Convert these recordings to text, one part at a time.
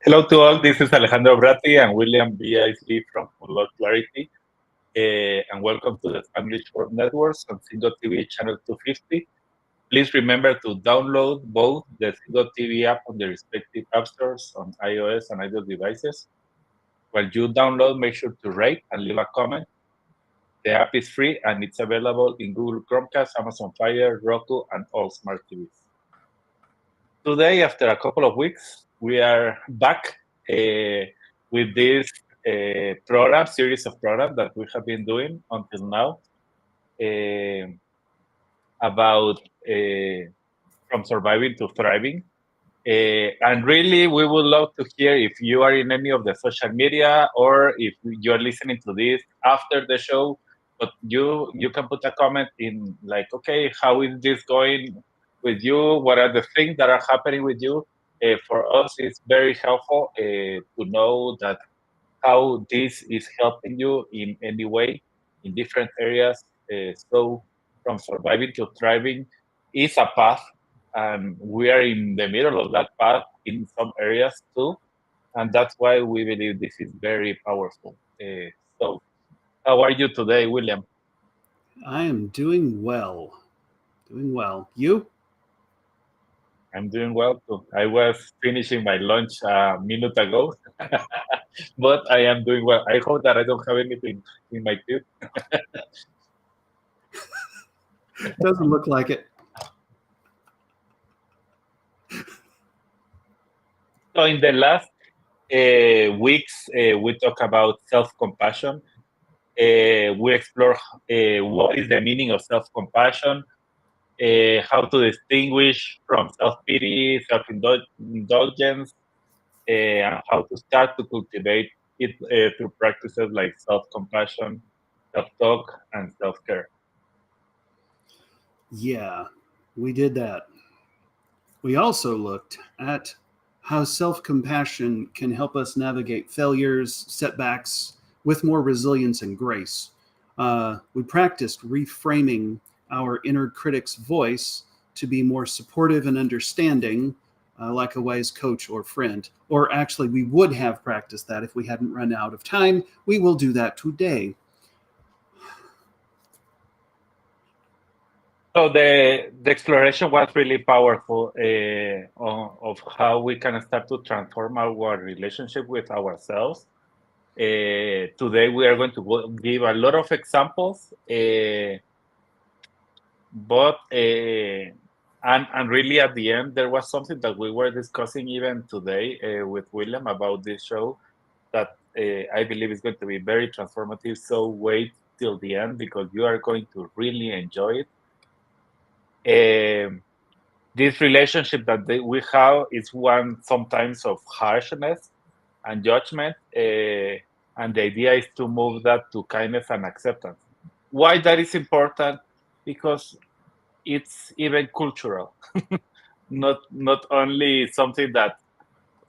Hello to all. This is Alejandro Bratti and William B. Isley from Unlock Clarity, and welcome to the Spanish World Networks on Single TV channel 250. Please remember to download both the Single TV app on the respective app stores on iOS and Android devices. While you download, make sure to rate and leave a comment. The app is free and it's available in Google Chromecast, Amazon Fire, Roku, and all smart TVs. Today, after a couple of weeks, we are back with this series of programs that we have been doing until now uh, about from surviving to thriving. And really, we would love to hear if you are in any of the social media or if you are listening to this after the show. But you can put a comment in like, okay, how is this going with you? What are the things that are happening with you? For us, it's very helpful to know that how this is helping you in any way in different areas. So, from surviving to thriving is a path, and we are in the middle of that path in some areas too. And that's why we believe this is very powerful. So, how are you today, William? I am doing well. Doing well. You? I'm doing well too. I was finishing my lunch a minute ago, but I am doing well. I hope that I don't have anything in my teeth. Doesn't look like it. So, in the last weeks, we talk about self-compassion. We explore what is the meaning of self-compassion, how to distinguish from self-pity, self-indulgence, and how to start to cultivate it through practices like self-compassion, self-talk, and self-care. Yeah, we did that. We also looked at how self compassion can help us navigate failures, setbacks with more resilience and grace. We practiced reframing our inner critic's voice to be more supportive and understanding, like a wise coach or friend. Or actually, we would have practiced that if we hadn't run out of time. We will do that today. So the exploration was really powerful of how we can start to transform our relationship with ourselves. Today we are going to give a lot of examples, but and really at the end there was something that we were discussing even today with William about this show that I believe is going to be very transformative. So wait till the end because you are going to really enjoy it. This relationship that we have is one sometimes of harshness and judgment, and the idea is to move that to kindness and acceptance. Why that is important? Because it's even cultural, not only something that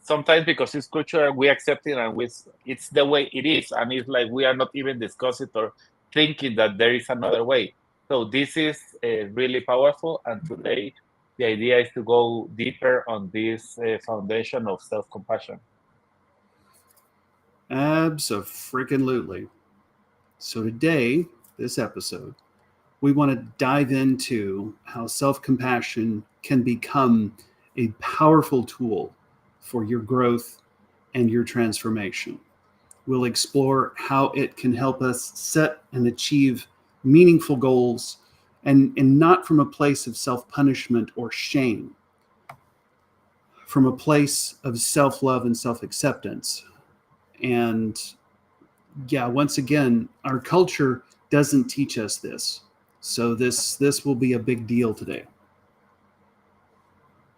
sometimes because it's cultural we accept it and it's the way it is, and it's like we are not even discussing or thinking that there is another way. So this is really powerful, and today the idea is to go deeper on this foundation of self-compassion. Abso-freaking-lutely. So today, this episode, we want to dive into how self compassion can become a powerful tool for your growth and your transformation. We'll explore how it can help us set and achieve meaningful goals and not from a place of self punishment or shame, from a place of self love and self acceptance. And yeah, once again, our culture doesn't teach us this. So this will be a big deal today.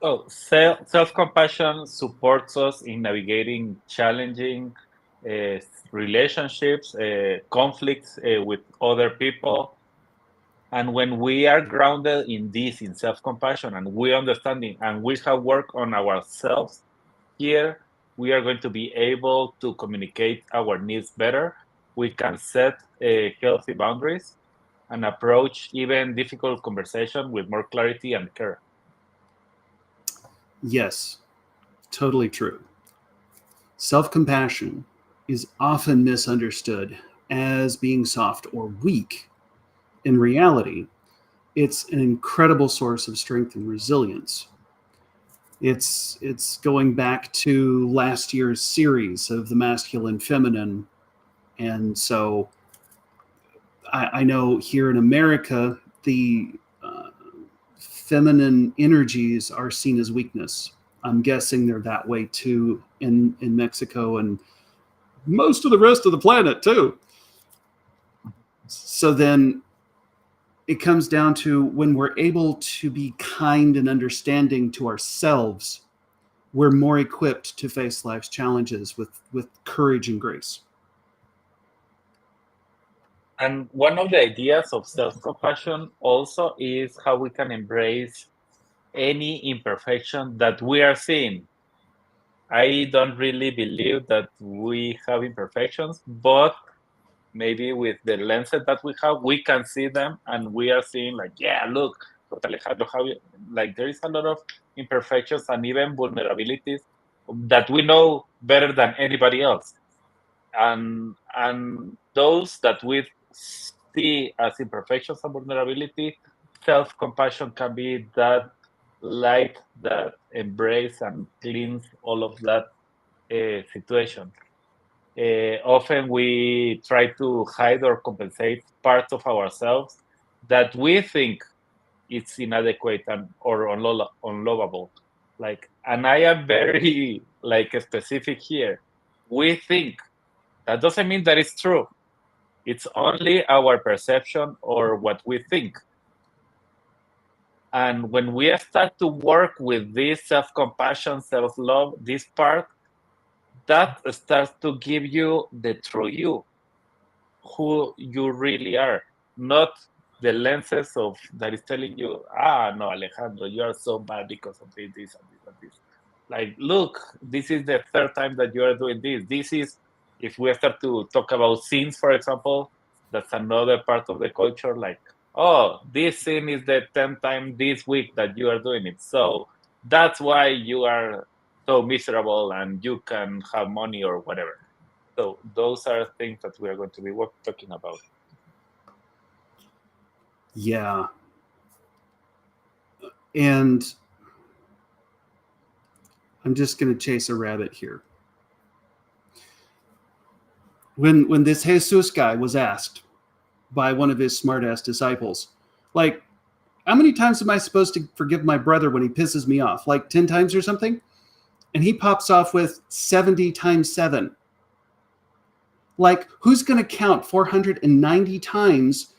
So self-compassion supports us in navigating challenging uh, relationships, conflicts with other people. And when we are grounded in this, in self-compassion, and we understanding, and we have worked on ourselves here, we are going to be able to communicate our needs better. We can set healthy boundaries and approach even difficult conversation with more clarity and care. Yes, totally true. Self-compassion is often misunderstood as being soft or weak. In reality, it's an incredible source of strength and resilience. It's going back to last year's series of the masculine feminine, and so I know here in America the uh, feminine energies are seen as weakness. I'm guessing they're that way too in Mexico and most of the rest of the planet too. So then it comes down to when we're able to be kind and understanding to ourselves, we're more equipped to face life's challenges with courage and grace. And one of the ideas of self-compassion also is how we can embrace any imperfection that we are seeing. I don't really believe that we have imperfections, but maybe with the lenses that we have, we can see them and we are seeing like, yeah, look, but Alejandro, how you, like there is a lot of imperfections and even vulnerabilities that we know better than anybody else. And those that we see as imperfections and vulnerability, self-compassion can be that light that embrace and cleans all of that situation. Often we try to hide or compensate parts of ourselves that we think it's inadequate and or unlovable. Like, and I am very like specific here. We think that doesn't mean that it's true. It's only our perception or what we think. And when we start to work with this self-compassion, self-love, this part, that starts to give you the true you, who you really are, not the lenses of that is telling you, no, Alejandro, you are so bad because of this and this and this. Like, look, this is the third time that you are doing this. This is, if we start to talk about scenes, for example, that's another part of the culture. Like, oh, this scene is the 10th time this week that you are doing it. So that's why you are so miserable and you can have money or whatever. So those are things that we are going to be talking about. Yeah. And I'm just going to chase a rabbit here. When this Jesus guy was asked by one of his smartass disciples, like, how many times am I supposed to forgive my brother when he pisses me off? Like 10 times or something? And he pops off with 70 times 7. Like, who's going to count 490 times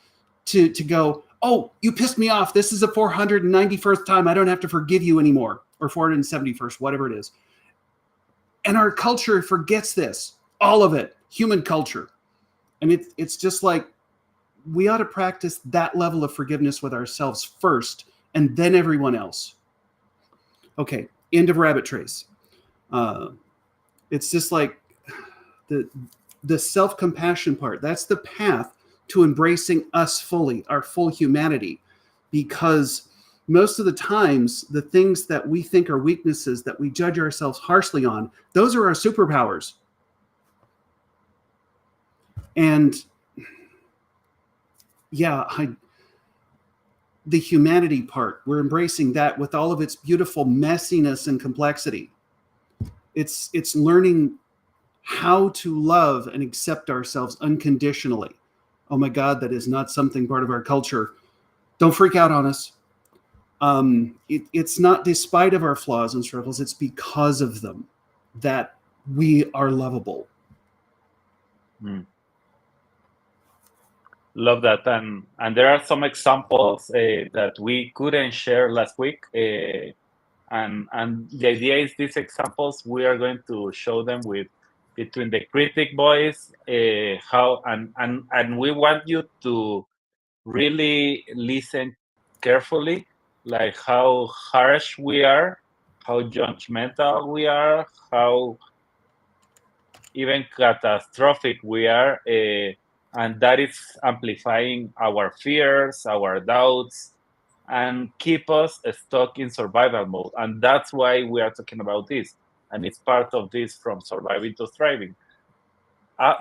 to go, oh, you pissed me off. This is the 491st time. I don't have to forgive you anymore. Or 471st, whatever it is. And our culture forgets this. All of it. Human culture. And it's just like, we ought to practice that level of forgiveness with ourselves first, and then everyone else. Okay, end of rabbit trace. It's just like the self-compassion part. That's the path to embracing us fully, our full humanity, because most of the times the things that we think are weaknesses that we judge ourselves harshly on, those are our superpowers. And yeah, the humanity part, we're embracing that with all of its beautiful messiness and complexity. It's learning how to love and accept ourselves unconditionally. Oh my God, that is not something part of our culture. Don't freak out on us. It's not despite of our flaws and struggles, it's because of them that we are lovable. Love that, and there are some examples that we couldn't share last week, and the idea is these examples we are going to show them with between the critic voice, how and we want you to really listen carefully, like how harsh we are, how judgmental we are, how even catastrophic we are, and that is amplifying our fears, our doubts, and keep us stuck in survival mode. And that's why we are talking about this. and it's part of this from surviving to thriving.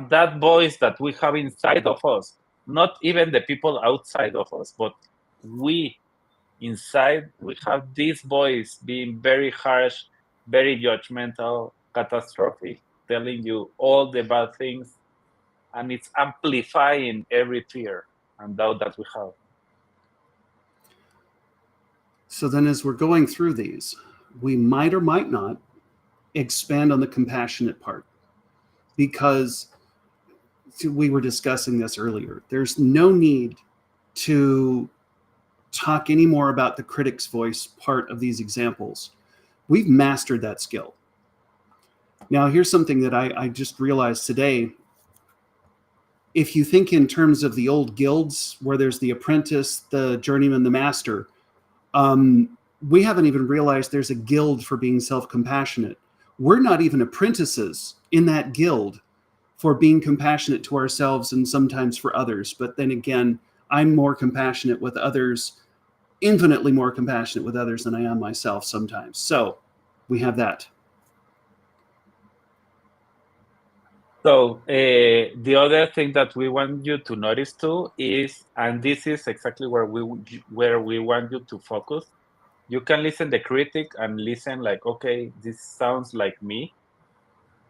That voice that we have inside of us, not even the people outside of us, but we inside, we have this voice being very harsh, very judgmental, catastrophic, telling you all the bad things, and it's amplifying every fear and doubt that we have. So then, as we're going through these, we might or might not expand on the compassionate part, because we were discussing this earlier. There's no need to talk anymore about the critic's voice part of these examples. We've mastered that skill. Now, here's something that I just realized today. If you think in terms of the old guilds where there's the apprentice, the journeyman, the master, we haven't even realized there's a guild for being self-compassionate. We're not even apprentices in that guild for being compassionate to ourselves and sometimes for others. But then again, I'm more compassionate with others, infinitely more compassionate with others than I am myself sometimes. So we have that. So the other thing that we want you to notice too is, and this is exactly where we want you to focus. You can listen the critic and listen like, okay, this sounds like me,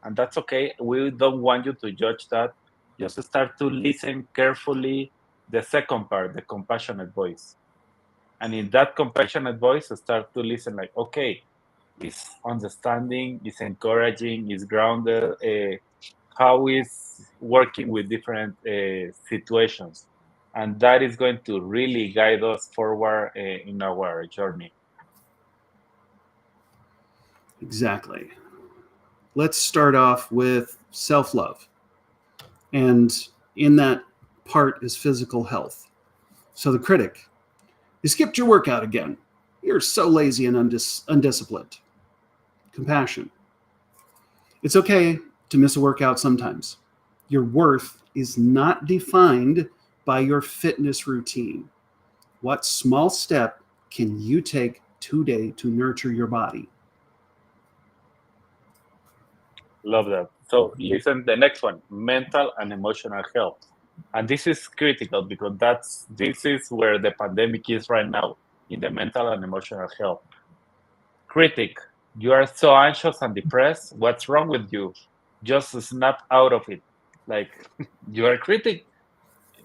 and that's okay. We don't want you to judge that. Just start to listen carefully. The second part, the compassionate voice, and in that compassionate voice, start to listen like, okay, is understanding, is encouraging, is grounded. How is working with different situations, and that is going to really guide us forward in our journey. Exactly. Let's start off with self-love. And in that part is physical health. So the critic, you skipped your workout again. You're so lazy and undisciplined. Compassion. It's okay to miss a workout sometimes. Your worth is not defined by your fitness routine. What small step can you take today to nurture your body? Love that. So listen, the next one, mental and emotional health. And this is critical because this is where the pandemic is right now, in the mental and emotional health. Critic, you are so anxious and depressed. What's wrong with you? Just snap out of it. Like you are critic,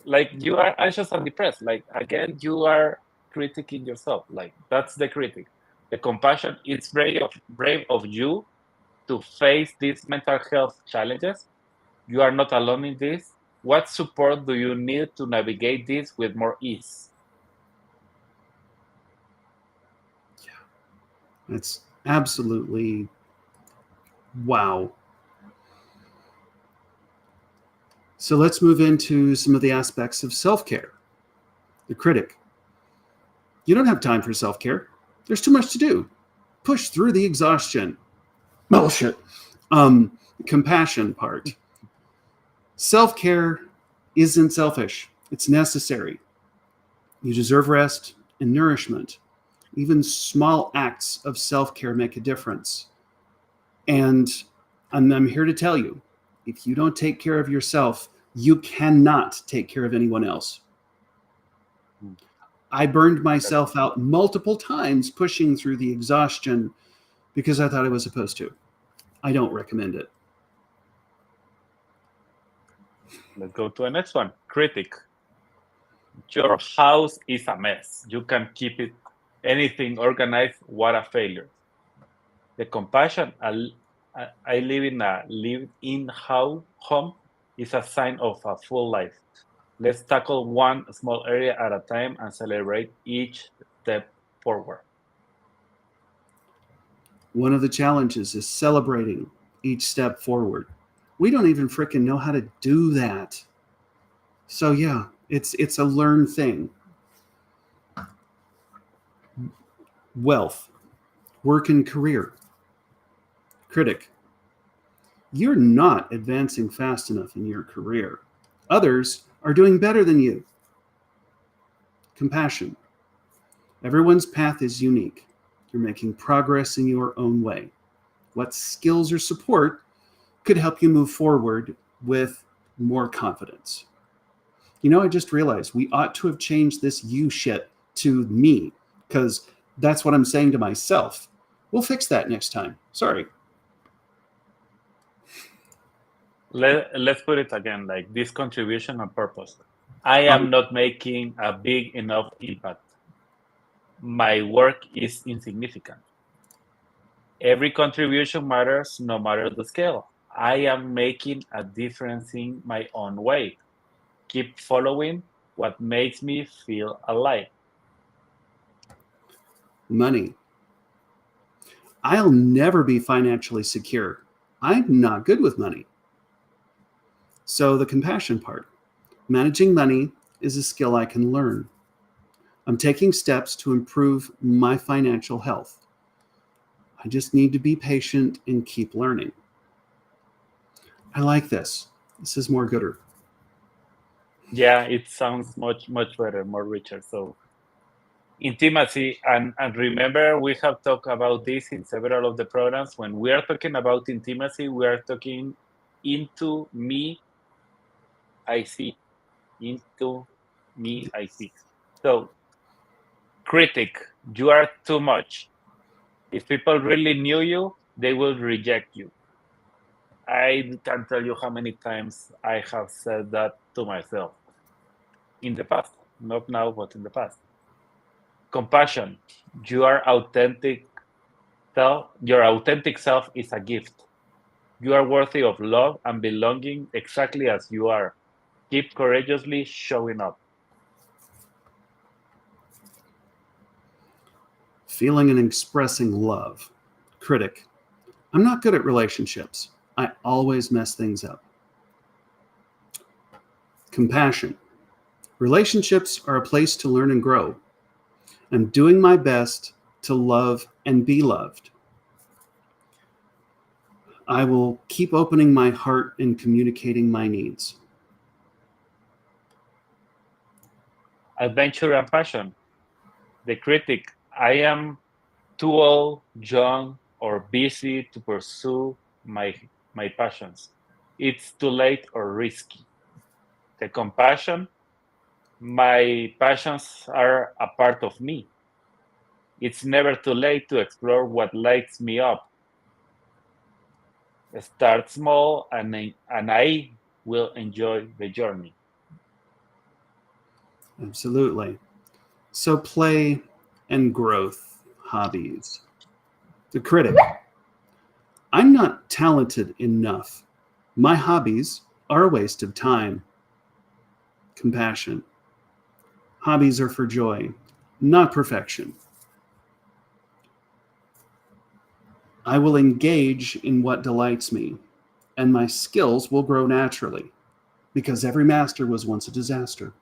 like you are anxious and depressed. Like again, you are critiquing yourself. Like that's the critic. The compassion, it's brave of you to face these mental health challenges. You are not alone in this. What support do you need to navigate this with more ease? It's absolutely wow. So let's move into some of the aspects of self-care. The critic. You don't have time for self-care. There's too much to do. Push through the exhaustion. Bullshit. Compassion part. Self-care isn't selfish. It's necessary. You deserve rest and nourishment. Even small acts of self-care make a difference. And I'm here to tell you, if you don't take care of yourself, you cannot take care of anyone else. I burned myself out multiple times pushing through the exhaustion because I thought I was supposed to. I don't recommend it. Let's go to the next one. Critic. Your house is a mess. You can keep it anything organized. What a failure. The compassion. I live in a live-in home is a sign of a full life. Let's tackle one small area at a time and celebrate each step forward. One of the challenges is celebrating each step forward. We don't even freaking know how to do that. So yeah, it's a learned thing. Wealth, work and career. Critic, you're not advancing fast enough in your career. Others are doing better than you. Compassion, everyone's path is unique. You're making progress in your own way. what skills or support could help you move forward with more confidence. I just realized we ought to have changed this you shit to me, because that's what I'm saying to myself. We'll fix that next time. Sorry. Let's put it again, like this contribution and purpose. I am not making a big enough impact. My work is insignificant. Every contribution matters, no matter the scale. I am making a difference in my own way. Keep following what makes me feel alive. Money. I'll never be financially secure. I'm not good with money. So, the compassion part. Managing money is a skill I can learn. I'm taking steps to improve my financial health. I just need to be patient and keep learning. I like this. This is more gooder. Yeah, it sounds much, much better, more richer. So, intimacy, and remember, we have talked about this in several of the programs. When we are talking about intimacy, we are talking into me, I see. Into me, I see. So, critic, you are too much. If people really knew you, they will reject you. I can't tell you how many times I have said that to myself in the past, not now, but in the past. Compassion, your authentic your authentic self is a gift. You are worthy of love and belonging exactly as you are. Keep courageously showing up. Feeling and expressing love. Critic. I'm not good at relationships. I always mess things up. Compassion. Relationships are a place to learn and grow. I'm doing my best to love and be loved. I will keep opening my heart and communicating my needs. Adventure and passion. The critic, I am too old, young, or busy to pursue my passions. It's too late or risky. The compassion, my passions are a part of me. It's never too late to explore what lights me up. Start small, and I will enjoy the journey. Absolutely. So, play and growth hobbies. The critic. I'm not talented enough. My hobbies are a waste of time. Compassion. Hobbies are for joy, not perfection. I will engage in what delights me, and my skills will grow naturally, because every master was once a disaster.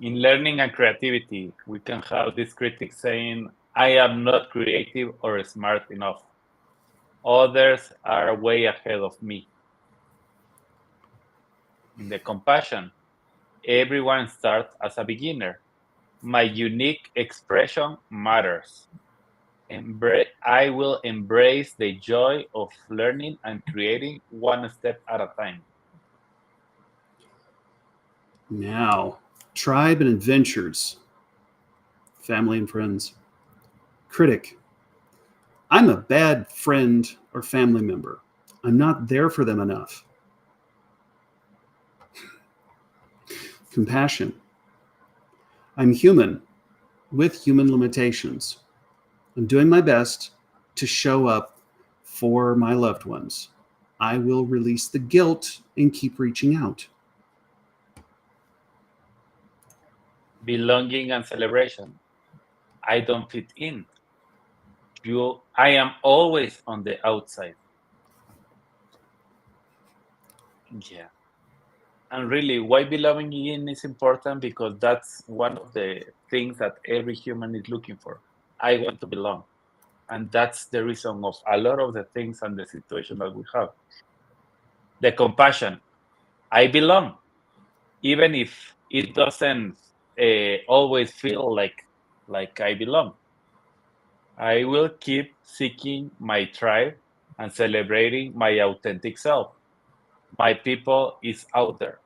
In learning and creativity, we can have this critic saying, I am not creative or smart enough. Others are way ahead of me. In the compassion, everyone starts as a beginner. My unique expression matters. I will embrace the joy of learning and creating one step at a time. Now, tribe and adventures, family and friends. Critic. I'm a bad friend or family member. I'm not there for them enough. Compassion. I'm human with human limitations. I'm doing my best to show up for my loved ones. I will release the guilt and keep reaching out. Belonging and celebration. I don't fit in. I am always on the outside. Yeah. And really, why belonging in is important? Because that's one of the things that every human is looking for. I want to belong. And that's the reason of a lot of the things and the situation that we have. The compassion. I belong, even if it doesn't always feel like I belong. I will keep seeking my tribe and celebrating my authentic self. My people is out there.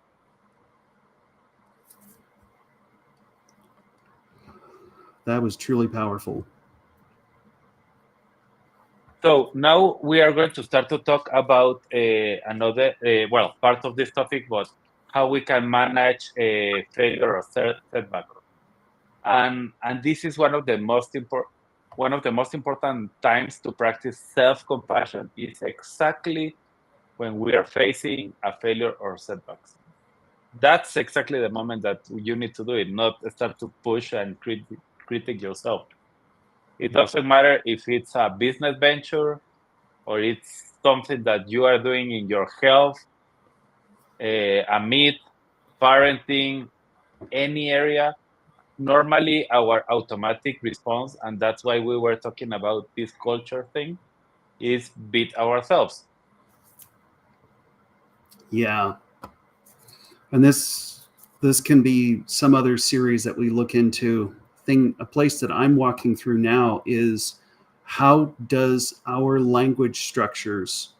That was truly powerful. So now we are going to start to talk about another, well, part of this topic, but how we can manage failure or setback. And this is one of the most important times to practice self-compassion is exactly when we are facing a failure or setbacks. That's exactly the moment that you need to do it, not start to push and critique yourself. It doesn't matter if it's a business venture or it's something that you are doing in your health, a meet, parenting, any area. Normally, our automatic response, and that's why we were talking about this culture thing, is beat ourselves. Yeah. And this can be some other series that we look into. A place that I'm walking through now is how does our language structures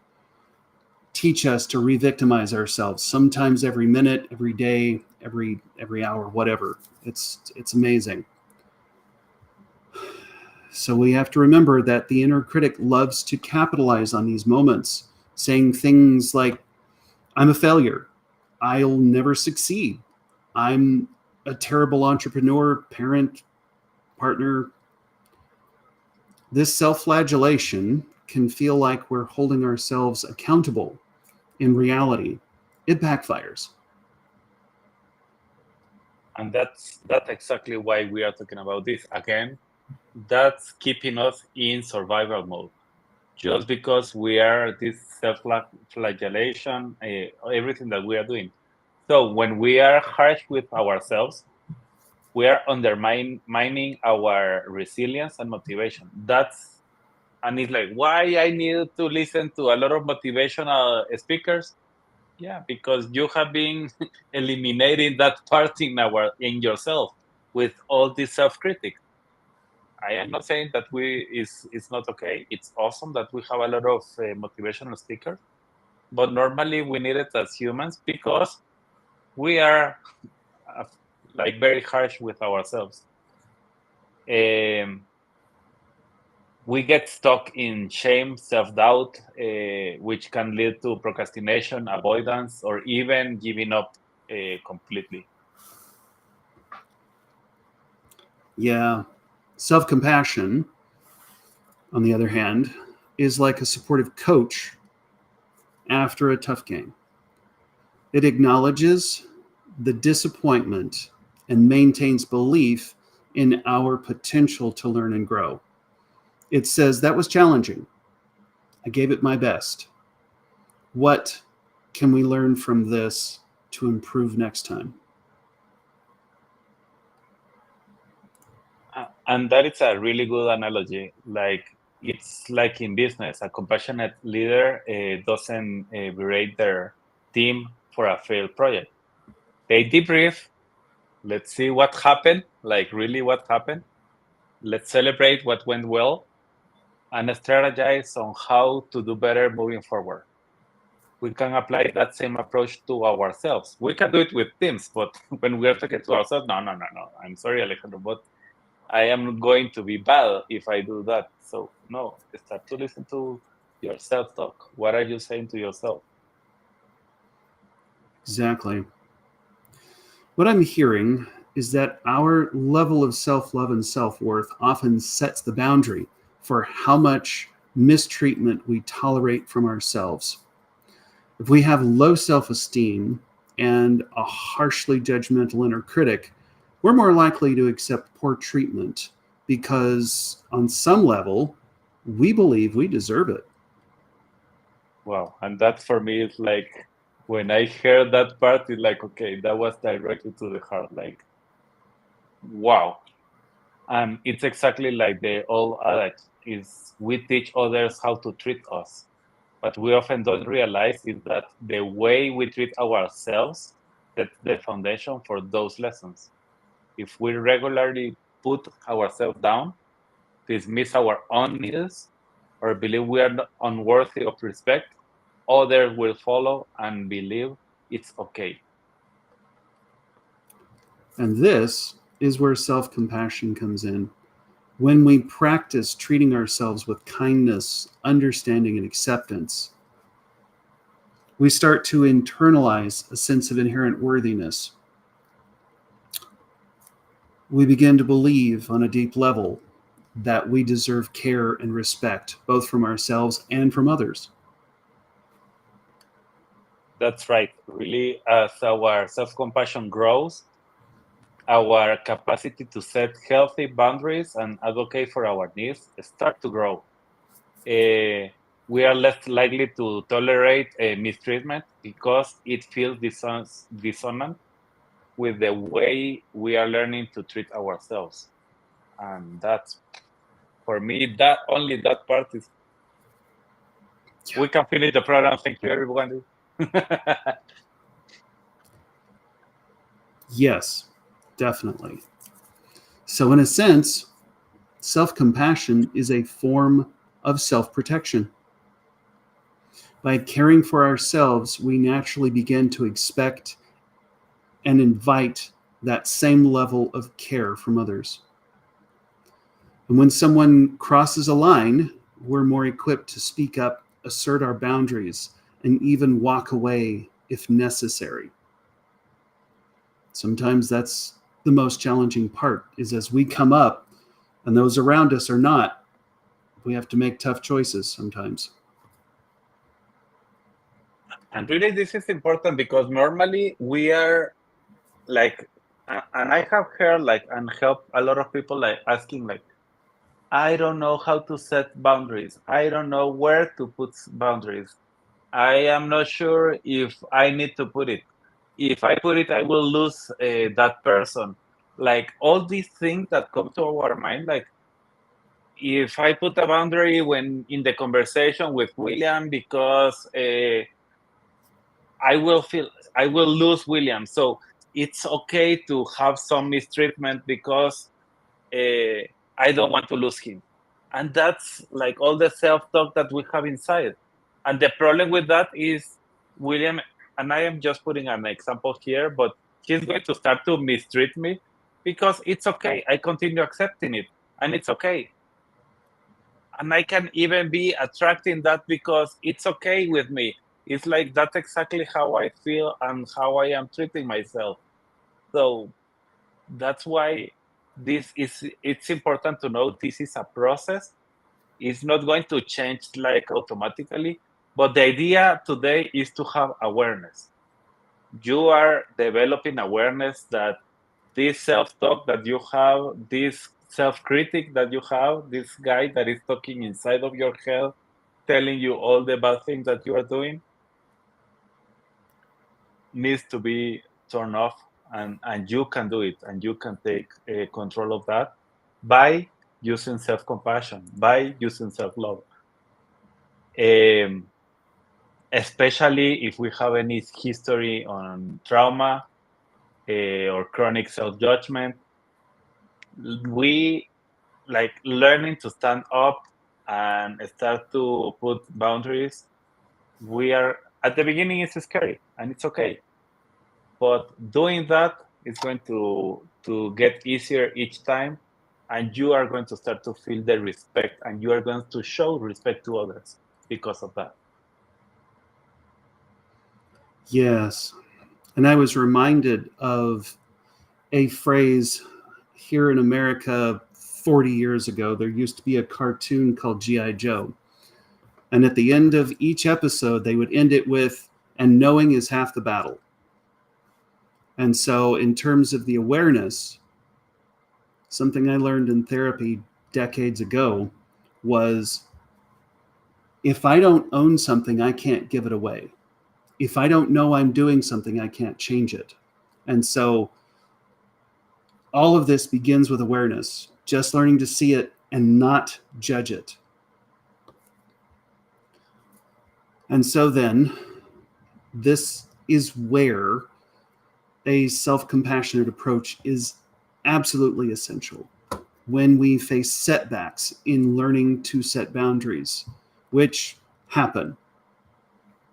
teach us to re-victimize ourselves, sometimes every minute, every day, every hour, whatever. It's amazing. So we have to remember that the inner critic loves to capitalize on these moments, saying things like, I'm a failure, I'll never succeed, I'm a terrible entrepreneur, parent, partner. This self-flagellation can feel like we're holding ourselves accountable. In reality, it backfires. And that's exactly why we are talking about this. Again, that's keeping us in survival mode. Just because we are this self-flagellation, everything that we are doing. So when we are harsh with ourselves, we are undermining our resilience and motivation. And it's like, why I need to listen to a lot of motivational speakers? Yeah, because you have been eliminating that part in yourself with all this self-critic. I am not saying that we is it's not okay. It's awesome that we have a lot of motivational speakers, but normally we need it as humans because we are uh, like very harsh with ourselves. Um, we get stuck in shame, self-doubt, which can lead to procrastination, avoidance, or even giving up completely. Yeah. Self compassion, on the other hand, is like a supportive coach after a tough game. It acknowledges the disappointment and maintains belief in our potential to learn and grow. It says, that was challenging. I gave it my best. What can we learn from this to improve next time? And that is a really good analogy. Like it's like in business, a compassionate leader doesn't berate their team for a failed project. They debrief. Let's see what happened. Like really, what happened? Let's celebrate what went well and strategize on how to do better moving forward. We can apply that same approach to ourselves. We can do it with teams, but when we are talking to ourselves, no, no, no, no. I'm sorry, Alejandro, but I am going to be bad if I do that. So no, start to listen to your self-talk. What are you saying to yourself? Exactly. What I'm hearing is that our level of self love and self worth often sets the boundary for how much mistreatment we tolerate from ourselves. If we have low self esteem and a harshly judgmental inner critic, we're more likely to accept poor treatment because, on some level, we believe we deserve it. Wow. And that for me is like when I heard that part, it's like, okay, that was directly to the heart. Like, wow. And it's exactly like the old adage is we teach others how to treat us. What we often don't realize is that the way we treat ourselves sets the foundation for those lessons. If we regularly put ourselves down, dismiss our own needs, or believe we are not unworthy of respect, others will follow and believe it's okay. And this is where self-compassion comes in. When we practice treating ourselves with kindness, understanding, and acceptance, we start to internalize a sense of inherent worthiness. We begin to believe on a deep level that we deserve care and respect, both from ourselves and from others. That's right. Really, as our self-compassion grows, our capacity to set healthy boundaries and advocate for our needs start to grow. We are less likely to tolerate mistreatment because it feels dissonant with the way we are learning to treat ourselves. And that's, for me, that only that part is. Yeah. We can finish the program. Thank you, everyone. Yes, definitely. So, in a sense, self-compassion is a form of self-protection. By caring for ourselves, we naturally begin to expect and invite that same level of care from others. And when someone crosses a line, we're more equipped to speak up, assert our boundaries, and even walk away if necessary. Sometimes that's the most challenging part, is as we come up and those around us are not, we have to make tough choices sometimes. And really, this is important because normally we are like, and I have heard like and helped a lot of people like asking like, I don't know how to set boundaries. I don't know where to put boundaries. I am not sure if I need to put it. If I put it, I will lose that person. Like all these things that come to our mind, like if I put a boundary when in the conversation with William because I will lose William. So it's okay to have some mistreatment because I don't want to lose him. And that's like all the self-talk that we have inside. And the problem with that is William, and I am just putting an example here, but he's going to start to mistreat me because it's okay. I continue accepting it and it's okay. And I can even be attracting that because it's okay with me. It's like that's exactly how I feel and how I am treating myself. So that's why it's important to know this is a process. It's not going to change like automatically, but the idea today is to have awareness. You are developing awareness that this self-talk that you have, this self-critic that you have, this guy that is talking inside of your head, telling you all the bad things that you are doing, needs to be turned off, and you can do it, and you can take control of that by using self-compassion, by using self-love. Um, Especially if we have any history on trauma or chronic self-judgment, we like learning to stand up and start to put boundaries. We are at the beginning, it's scary and it's okay, but doing that is going to get easier each time, and you are going to start to feel the respect, and you are going to show respect to others because of that. Yes. And I was reminded of a phrase here in America 40 years ago. There used to be a cartoon called G.I. Joe. And at the end of each episode, they would end it with, and knowing is half the battle. And so, in terms of the awareness, something I learned in therapy decades ago was, if I don't own something, I can't give it away. If I don't know I'm doing something, I can't change it. And so, all of this begins with awareness, just learning to see it and not judge it. And so then, this is where a self-compassionate approach is absolutely essential. when we face setbacks in learning to set boundaries, which happen.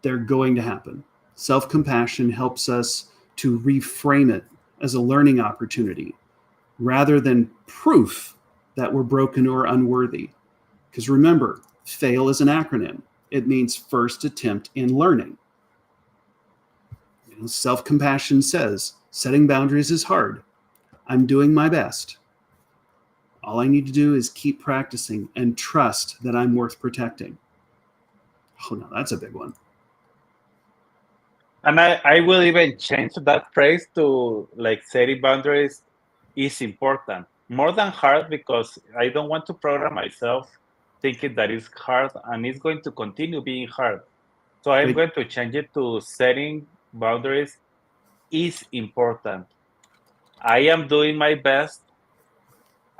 They're going to happen. Self-compassion helps us to reframe it as a learning opportunity rather than proof that we're broken or unworthy. Because remember, FAIL is an acronym. It means first attempt in learning. Self-compassion says, setting boundaries is hard. I'm doing my best. All I need to do is keep practicing and trust that I'm worth protecting. Oh, no, that's a big one. And I will even change that phrase to like setting boundaries is important. More than hard, because I don't want to program myself thinking that it's hard and it's going to continue being hard. So I'm Wait, going to change it to setting boundaries is important. I am doing my best.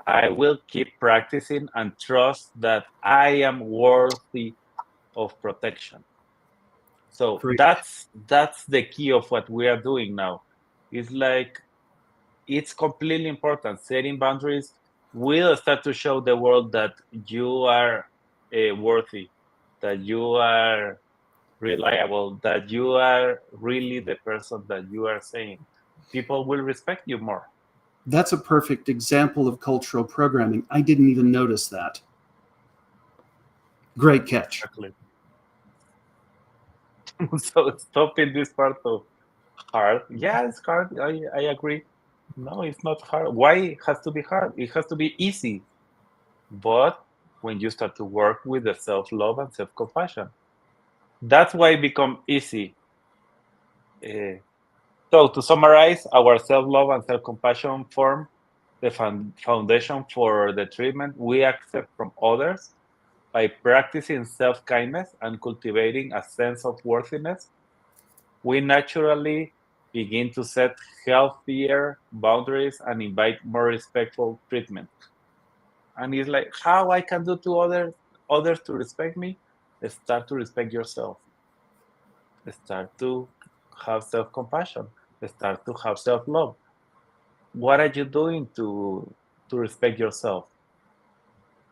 I will keep practicing and trust that I am worthy of protection. So great. that's the key of what we are doing now. It's like it's completely important. Setting boundaries will start to show the world that you are worthy, that you are reliable, that you are really the person that you are saying. People will respect you more. That's a perfect example of cultural programming. I didn't even notice that. Great catch. Exactly. So stopping this part of hard. Yeah, it's hard. I agree. No, it's not hard. Why it has to be hard? It has to be easy. But when you start to work with the self-love and self-compassion, that's why it become easy. Uh, so to summarize, our self-love and self-compassion form the foundation for the treatment we accept from others by practicing self-kindness and cultivating a sense of worthiness. We naturally begin to set healthier boundaries and invite more respectful treatment. And it's like how I can do to others to respect me. Start to respect yourself. Start to have self-compassion. Start to have self-love. What are you doing to respect yourself?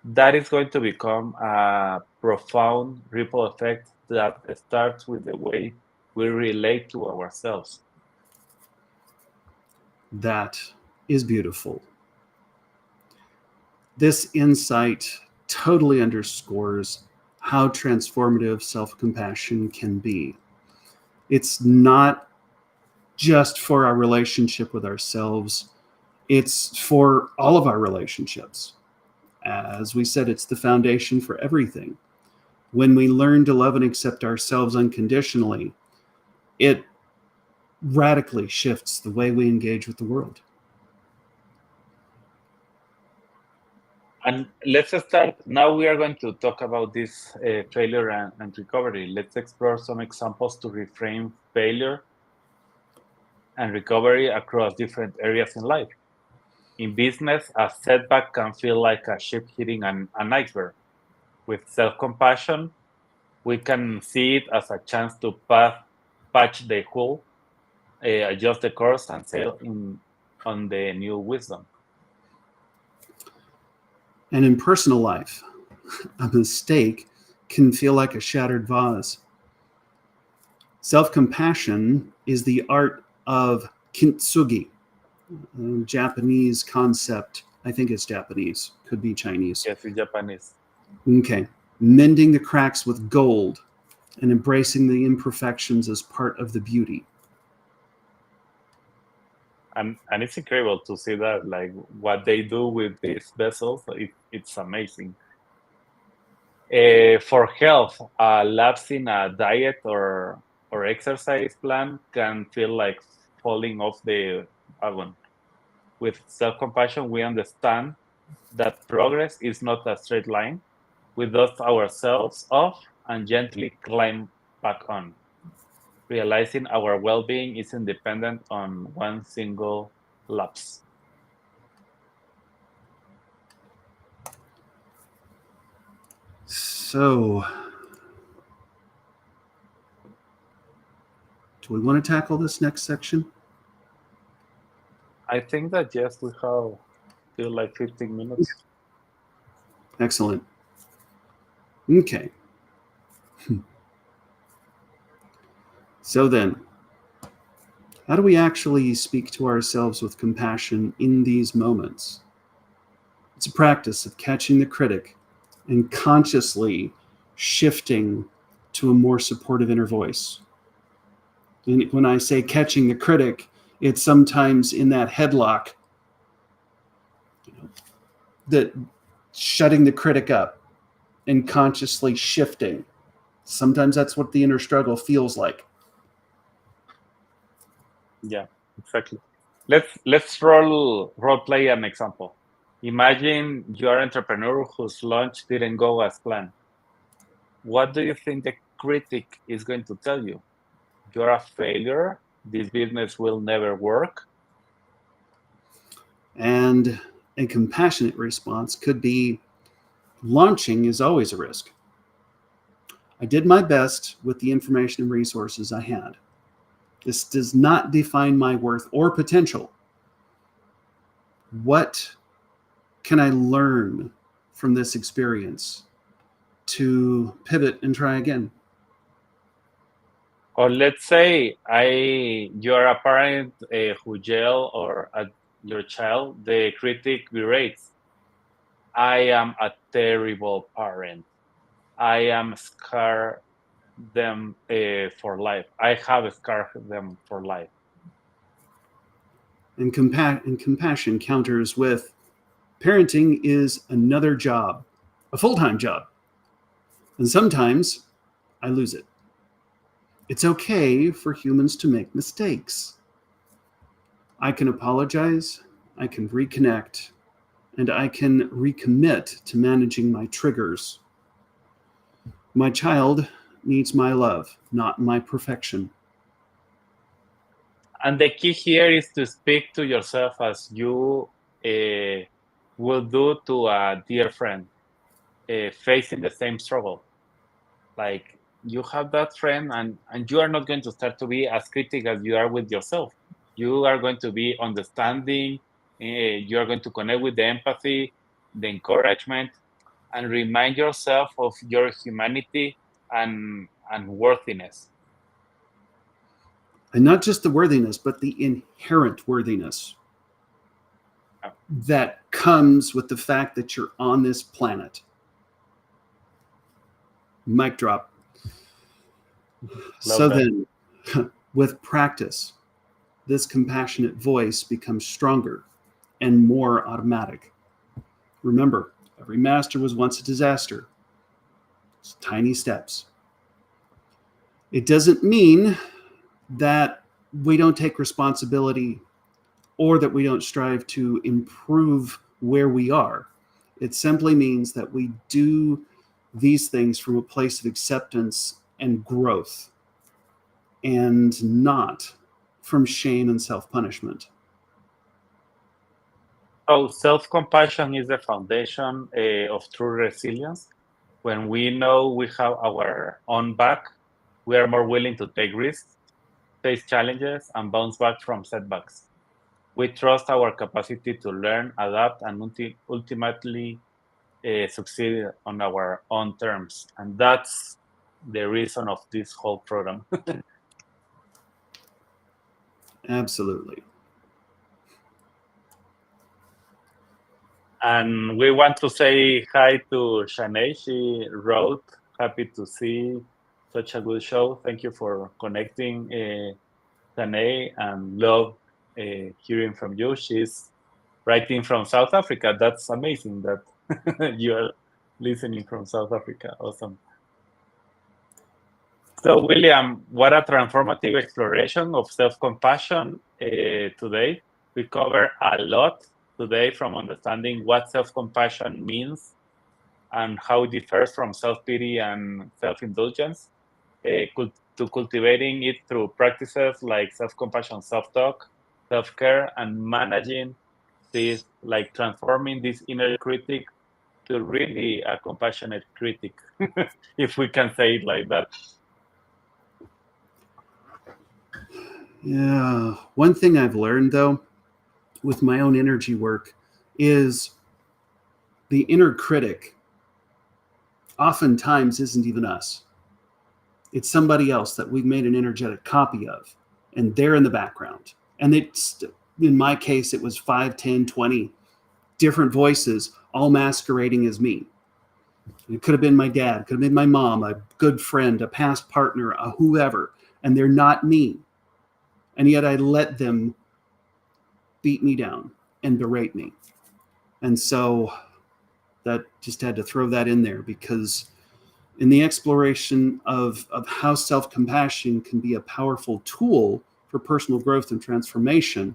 That is going to become a profound ripple effect that starts with the way we relate to ourselves. That is beautiful. This insight totally underscores how transformative self compassion can be. It's not just for our relationship with ourselves, it's for all of our relationships. As we said, it's the foundation for everything. When we learn to love and accept ourselves unconditionally, it radically shifts the way we engage with the world. And let's start. Now we are going to talk about this failure and recovery. Let's explore some examples to reframe failure and recovery across different areas in life. In business, a setback can feel like a ship hitting an iceberg. With self compassion, we can see it as a chance to patch the hole, adjust the course, and sail on the new wisdom. And in personal life, a mistake can feel like a shattered vase. Self compassion is the art of kintsugi, a Japanese concept. I think it's Japanese, could be Chinese. Yes, in Japanese. Okay. Mending the cracks with gold and embracing the imperfections as part of the beauty. And it's incredible to see that, like what they do with these vessels. It's amazing. For health, a lapse in a diet or exercise plan can feel like falling off the wagon. With self-compassion, we understand that progress is not a straight line. We dust ourselves off and gently climb back on, realizing our well-being isn't dependent on one single lapse. So, do we want to tackle this next section? I think that yes, we have. Feel like 15 minutes. Excellent. Okay. So then, how do we actually speak to ourselves with compassion in these moments? It's a practice of catching the critic and consciously shifting to a more supportive inner voice. And when I say catching the critic, it's sometimes in that headlock, that shutting the critic up and consciously shifting. Sometimes that's what the inner struggle feels like. Yeah, exactly. Let's role play an example. Imagine you're an entrepreneur whose launch didn't go as planned. What do you think the critic is going to tell you? You're a failure. This business will never work. And a compassionate response could be, launching is always a risk. I did my best with the information and resources I had. This does not define my worth or potential. What can I learn from this experience to pivot and try again? Or let's say you're a parent who yell or at your child. The critic berates. I am a terrible parent. I am scarred them for life. I have scarred them for life. And compassion counters with, parenting is another job, a full-time job. And sometimes I lose it. It's okay for humans to make mistakes. I can apologize, I can reconnect, and I can recommit to managing my triggers. My child needs my love, not my perfection. And the key here is to speak to yourself as you will do to a dear friend facing the same struggle. Like you have that friend, and you are not going to start to be as critical as you are with yourself. You are going to be understanding. You are going to connect with the empathy, the encouragement, and remind yourself of your humanity and worthiness. And not just the worthiness, but the inherent worthiness that comes with the fact that you're on this planet. Mic drop. So then, with practice, this compassionate voice becomes stronger and more automatic. Remember, every master was once a disaster. It's tiny steps. It doesn't mean that we don't take responsibility or that we don't strive to improve where we are. It simply means that we do these things from a place of acceptance and growth, and not from shame and self-punishment. So self-compassion is the foundation of true resilience. When we know we have our own back, we are more willing to take risks, face challenges, and bounce back from setbacks. We trust our capacity to learn, adapt, and ultimately succeed on our own terms. And that's the reason of this whole program. Absolutely. And we want to say hi to Shanae. She wrote, happy to see such a good show. Thank you for connecting, Shanae, and love hearing from you. She's writing from South Africa. That's amazing that you are listening from South Africa. Awesome. So, William, what a transformative exploration of self-compassion today. We cover a lot today, from understanding what self-compassion means and how it differs from self-pity and self-indulgence, to cultivating it through practices like self-compassion, self-talk, self-care, and managing this, like transforming this inner critic to really a compassionate critic, if we can say it like that. Yeah. One thing I've learned, though, with my own energy work is the inner critic oftentimes isn't even us. It's somebody else that we've made an energetic copy of, and they're in the background. And it's, in my case, it was 5, 10, 20 different voices all masquerading as me. It could have been my dad, could have been my mom, a good friend, a past partner, a whoever, and they're not me. And yet I let them beat me down and berate me. And so that just had to throw that in there, because in the exploration of how self-compassion can be a powerful tool for personal growth and transformation,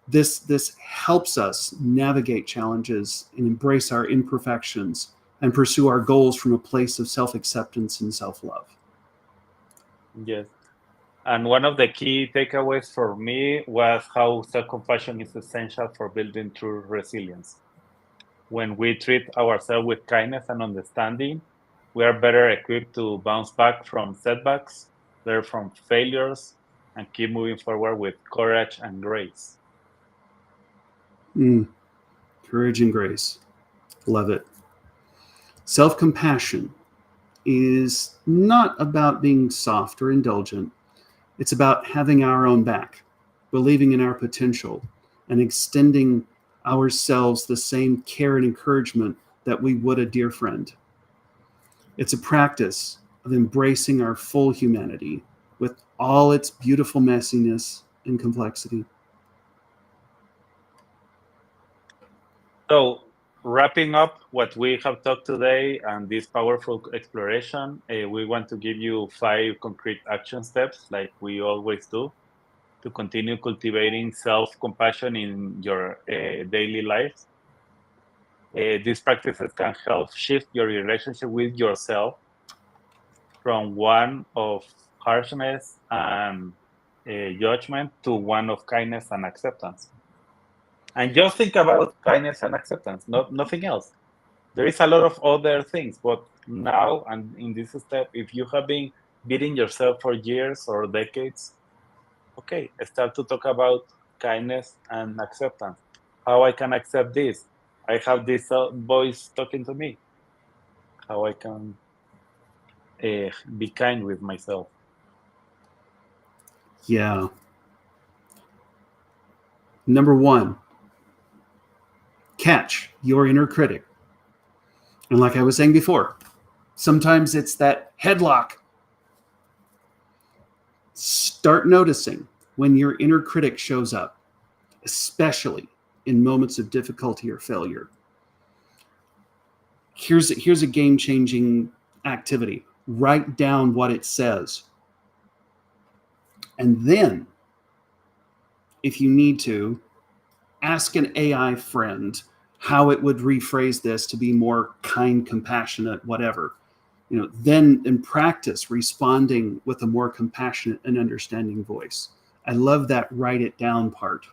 this helps us navigate challenges and embrace our imperfections and pursue our goals from a place of self-acceptance and self-love. Yes. And one of the key takeaways for me was how self-compassion is essential for building true resilience. When we treat ourselves with kindness and understanding, we are better equipped to bounce back from setbacks, learn from failures, and keep moving forward with courage and grace. Courage and grace. Love it. Self-compassion is not about being soft or indulgent. It's about having our own back, believing in our potential, and extending ourselves the same care and encouragement that we would a dear friend. It's a practice of embracing our full humanity with all its beautiful messiness and complexity. So, wrapping up what we have talked today and this powerful exploration, we want to give you 5 concrete action steps, like we always do, to continue cultivating self-compassion in your daily life. These practices can help shift your relationship with yourself from one of harshness and judgment to one of kindness and acceptance. And just think about kindness and acceptance, nothing else. There is a lot of other things, but now and in this step, if you have been beating yourself for years or decades, okay, start to talk about kindness and acceptance. How I can accept this? I have this voice talking to me. How I can be kind with myself. Yeah. Number 1, catch your inner critic. And like I was saying before, sometimes it's that headlock. Start noticing when your inner critic shows up, especially in moments of difficulty or failure. Here's a game-changing activity. Write down what it says. And then, if you need to, ask an AI friend how it would rephrase this to be more kind, compassionate, whatever. Then in practice responding with a more compassionate and understanding voice. I love that write it down part,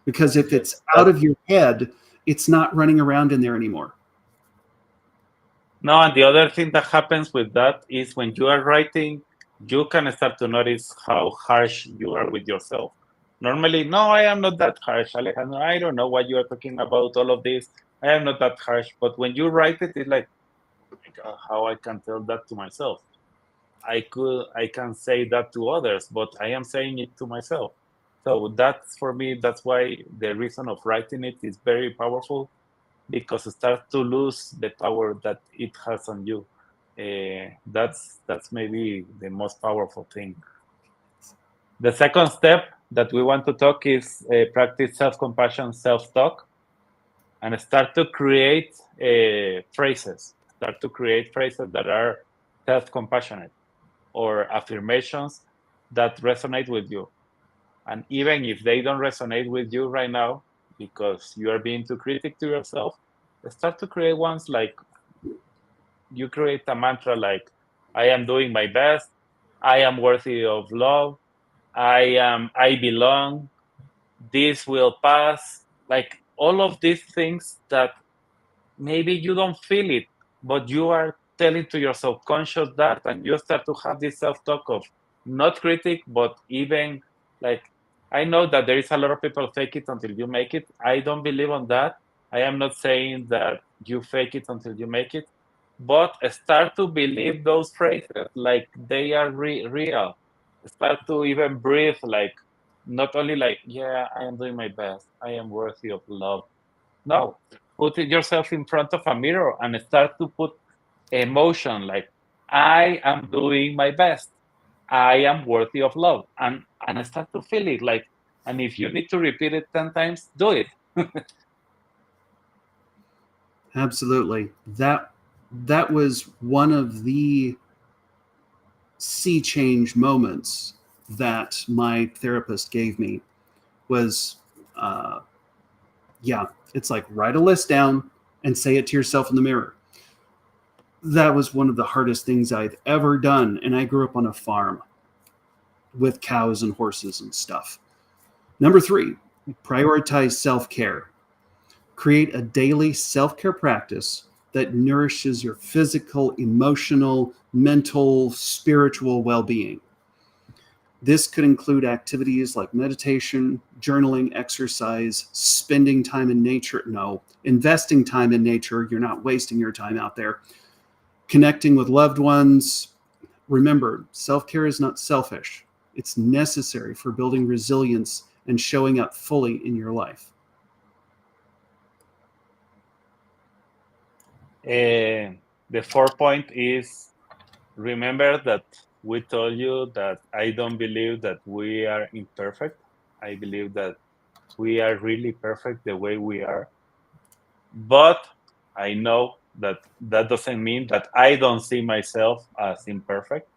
because if it's out of your head, it's not running around in there anymore. No, and the other thing that happens with that is when you are writing, you can start to notice how harsh you are with yourself. Normally, no, I am not that harsh, Alejandro. I don't know what you are talking about, all of this. I am not that harsh. But when you write it, it's like, oh my God, how I can tell that to myself. I can say that to others, but I am saying it to myself. So that's, for me, that's why the reason of writing it is very powerful, because it starts to lose the power that it has on you. That's maybe the most powerful thing. The second step that we want to talk is practice self-compassion, self-talk, and start to create phrases. Start to create phrases that are self-compassionate or affirmations that resonate with you. And even if they don't resonate with you right now, because you are being too critical to yourself, start to create ones like, you create a mantra like, I am doing my best, I am worthy of love, I belong, this will pass. Like all of these things that maybe you don't feel it, but you are telling to your subconscious that, and you start to have this self-talk of not critic, but even like, I know that there is a lot of people fake it until you make it. I don't believe on that. I am not saying that you fake it until you make it, but start to believe those phrases like they are real. Start to even breathe like not only like, yeah, I am doing my best. I am worthy of love. No, put yourself in front of a mirror and start to put emotion like, I am doing my best. I am worthy of love. And start to feel it like, and if you need to repeat it 10 times, do it. Absolutely. That was one of the sea change moments that my therapist gave me was uh, yeah, it's like write a list down and say it to yourself in the mirror. That was one of the hardest things I've ever done. And I grew up on a farm with cows and horses and stuff. Number 3, prioritize self care. Create a daily self care practice that nourishes your physical, emotional, mental, spiritual well being. This could include activities like meditation, journaling, exercise, spending time in nature. No, investing time in nature. You're not wasting your time out there. Connecting with loved ones. Remember, self care is not selfish, it's necessary for building resilience and showing up fully in your life. The 4th point is remember that we told you that I don't believe that we are imperfect. I believe that we are really perfect the way we are. But I know that that doesn't mean that I don't see myself as imperfect.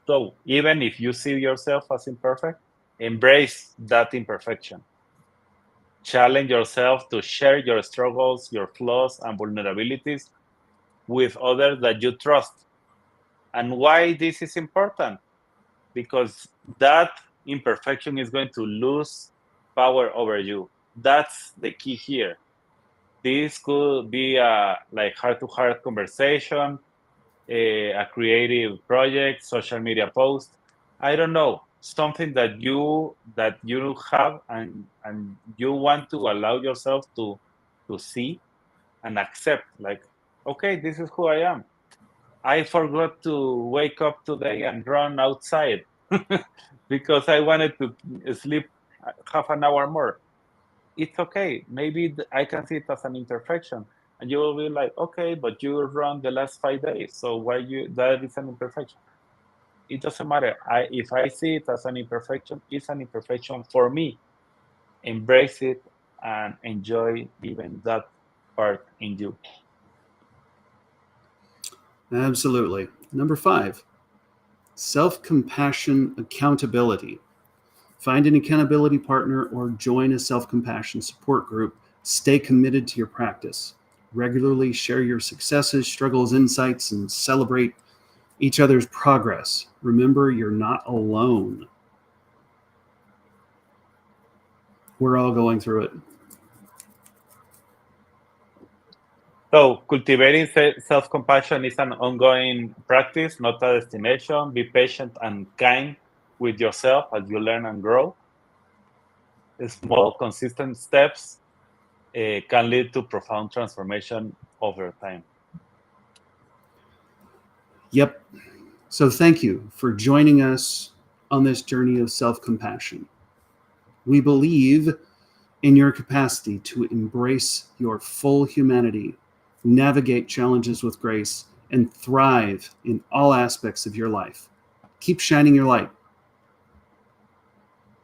So even if you see yourself as imperfect, embrace that imperfection. Challenge yourself to share your struggles, your flaws, and vulnerabilities with others that you trust. And why this is important? Because that imperfection is going to lose power over you. That's the key here. This could be a like heart-to-heart conversation, a creative project, social media post. I don't know, something that you have and you want to allow yourself to see and accept. Like, okay, this is who I am. I forgot to wake up today and run outside because I wanted to sleep half an hour more. It's okay. Maybe I can see it as an imperfection, and you will be like, okay, but you run the last 5 days, so why you that is an imperfection? It doesn't matter. If I see it as an imperfection, it's an imperfection for me. Embrace it and enjoy even that part in you. Absolutely. Number 5, self compassion accountability. Find an accountability partner or join a self compassion support group. Stay committed to your practice. Regularly share your successes, struggles, insights, and celebrate each other's progress. Remember, you're not alone. We're all going through it. So, cultivating self compassion is an ongoing practice, not a destination. Be patient and kind with yourself as you learn and grow. Small, consistent steps can lead to profound transformation over time. Yep. So, thank you for joining us on this journey of self compassion. We believe in your capacity to embrace your full humanity, navigate challenges with grace, and thrive in all aspects of your life. Keep shining your light.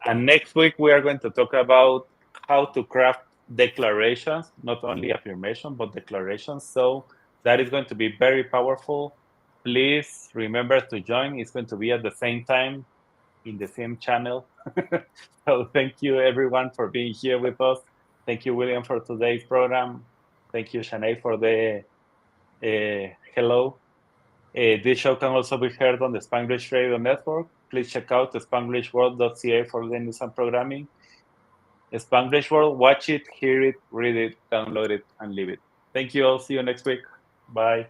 And next week, we are going to talk about how to craft declarations, not only affirmation, but declarations. So, that is going to be very powerful. Please remember to join. It's going to be at the same time in the same channel. So thank you everyone for being here with us. Thank you, William, for today's program. Thank you, Shanae, for the hello. This show can also be heard on the Spanglish Radio Network. Please check out spanglishworld.ca for the news and programming. Spanglish World, watch it, hear it, read it, download it, and leave it. Thank you all. See you next week. Bye.